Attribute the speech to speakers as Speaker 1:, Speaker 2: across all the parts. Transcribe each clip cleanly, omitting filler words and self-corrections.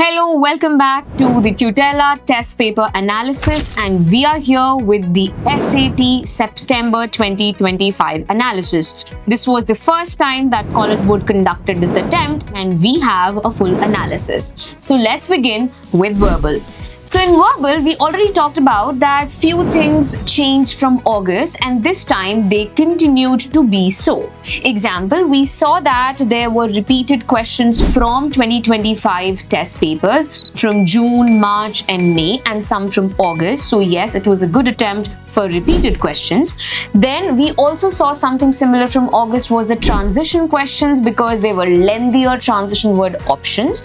Speaker 1: Hello, welcome back to the Tutela Test Paper Analysis, and we are here with the SAT September 2025 analysis. This was the first time that College Board conducted this attempt, and we have a full analysis. So let's begin with verbal. So in verbal, we already talked about that few things changed from August, and this time they continued to be so. Example, we saw that there were repeated questions from 2025 test papers from June, March and May, and some from August. So yes, it was a good attempt for repeated questions. Then we also saw something similar from August was the transition questions, because they were lengthier transition word options.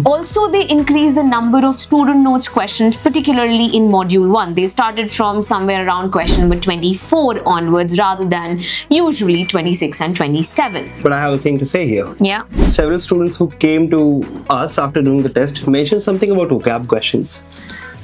Speaker 1: Also, they increased the number of student notes questions, particularly in module 1. They started from somewhere around question number 24 onwards rather than usually 26 and 27.
Speaker 2: But I have a thing to say here.
Speaker 1: Yeah.
Speaker 2: Several students who came to us after doing the test mentioned something about vocab questions.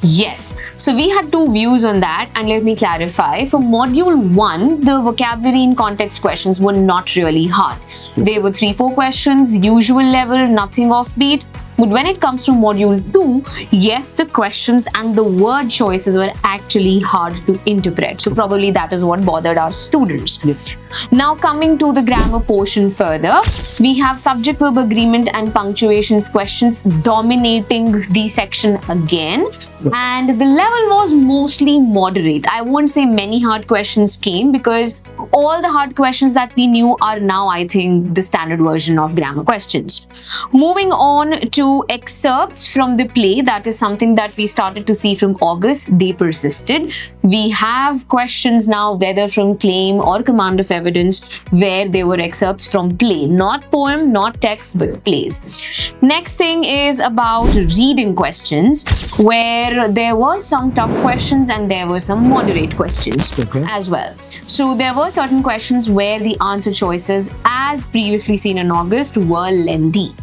Speaker 1: Yes, so we had two views on that, and let me clarify. For module 1, the vocabulary in context questions were not really hard. They were 3-4 questions, usual level, nothing offbeat. But when it comes to module 2, yes, the questions and the word choices were actually hard to interpret. So probably that is what bothered our students.
Speaker 2: Yes.
Speaker 1: Now coming to the grammar portion further, we have subject-verb agreement and punctuations questions dominating the section again. And the level was mostly moderate. I won't say many hard questions came, because all the hard questions that we knew are now, I think, the standard version of grammar questions. Moving on to excerpts from the play, that is something that we started to see from August. They persisted. We have questions now, whether from claim or command of evidence, where they were excerpts from play, not poem, not text, but plays. Next thing is about reading questions, where there were some tough questions and there were some moderate questions as well. So there were certain questions where the answer choices, as previously seen in August, were lengthy.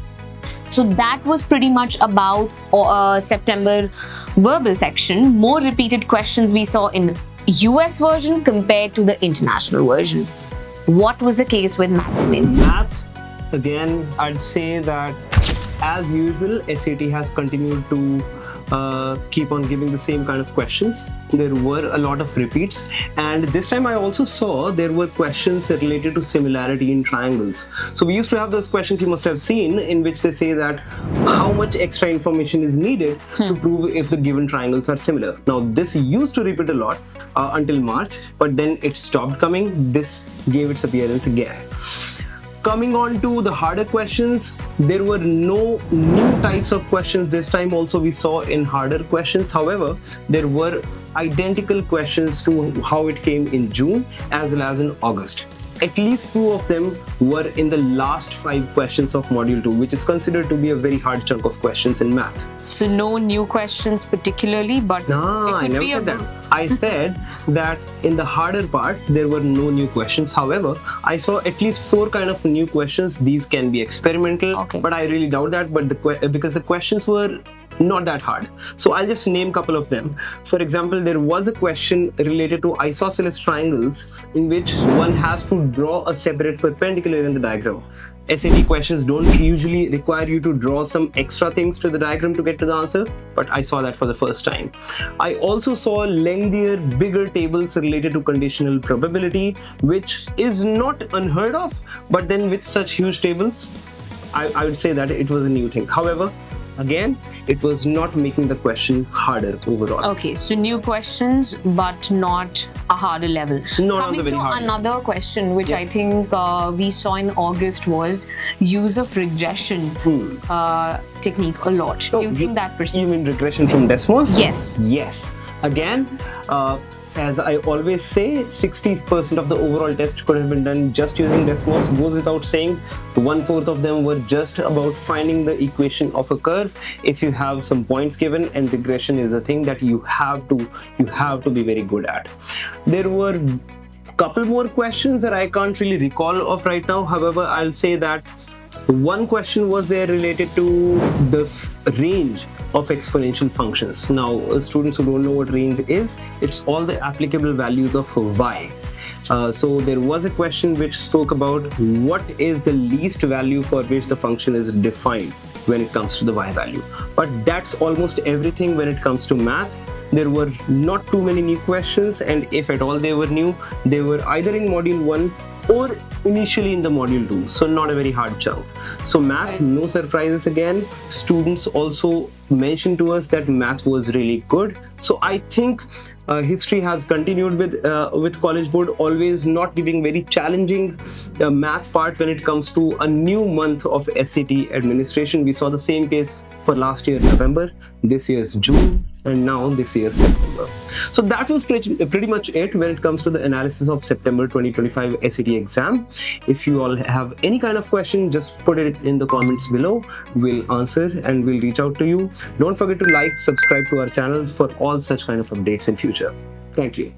Speaker 1: So that was pretty much about September verbal section. More repeated questions we saw in US version compared to the international version. What was the case with maths?
Speaker 2: Math, again, I'd say that as usual, SAT has continued to keep on giving the same kind of questions. There were a lot of repeats, and this time I also saw there were questions related to similarity in triangles. So we used to have those questions you must have seen, in which they say that how much extra information is needed to prove if the given triangles are similar. Now this used to repeat a lot until March, but then it stopped coming. This gave its appearance again. Coming on to the harder questions, there were no new types of questions this time. Also, we saw in harder questions. However, there were identical questions to how it came in June as well as in August. At least 2 of them were in the last 5 questions of module 2, which is considered to be a very hard chunk of questions in math.
Speaker 1: So no new questions particularly, but
Speaker 2: no, I never said that. I said that in the harder part there were no new questions. However, I saw at least 4 kind of new questions. These can be experimental, but I really doubt that. But because the questions were not that hard, so I'll just name a couple of them. For example, there was a question related to isosceles triangles, in which one has to draw a separate perpendicular in the diagram. SAT questions don't usually require you to draw some extra things to the diagram to get to the answer, but I saw that for the first time. I also saw lengthier, bigger tables related to conditional probability, which is not unheard of, but then with such huge tables, I would say that it was a new thing. However, again, it was not making the question harder overall.
Speaker 1: Okay, so new questions, but not a harder level.
Speaker 2: Not on the very hard level.
Speaker 1: Another question, which I think we saw in August, was use of regression technique a lot. Do you think that persists?
Speaker 2: You mean regression from Desmos?
Speaker 1: Yes.
Speaker 2: Yes. Again, as I always say, 60% of the overall test could have been done just using Desmos. Goes without saying, 1/4 of them were just about finding the equation of a curve if you have some points given, and regression is a thing that you have to be very good at. There were a couple more questions that I can't really recall of right now. However, I'll say that one question was there related to the range of exponential functions. Now, students who don't know what range is, it's all the applicable values of y. So there was a question which spoke about what is the least value for which the function is defined. when it comes to the y value. But that's almost everything when it comes to math. There were not too many new questions, and if at all they were new, they were either in module 1 or initially in the module 2, so not a very hard chunk. So math, no surprises again. Students also mentioned to us that math was really good. So I think history has continued with College Board always not giving very challenging math part when it comes to a new month of SAT administration. We saw the same case for last year November, this year's June, and now this year's September. So that was pretty much it when it comes to the analysis of September 2025 SAT exam. If you all have any kind of question, just put it in the comments below. We'll answer and we'll reach out to you. Don't forget to like, subscribe to our channel for all such kind of updates in future. Thank you.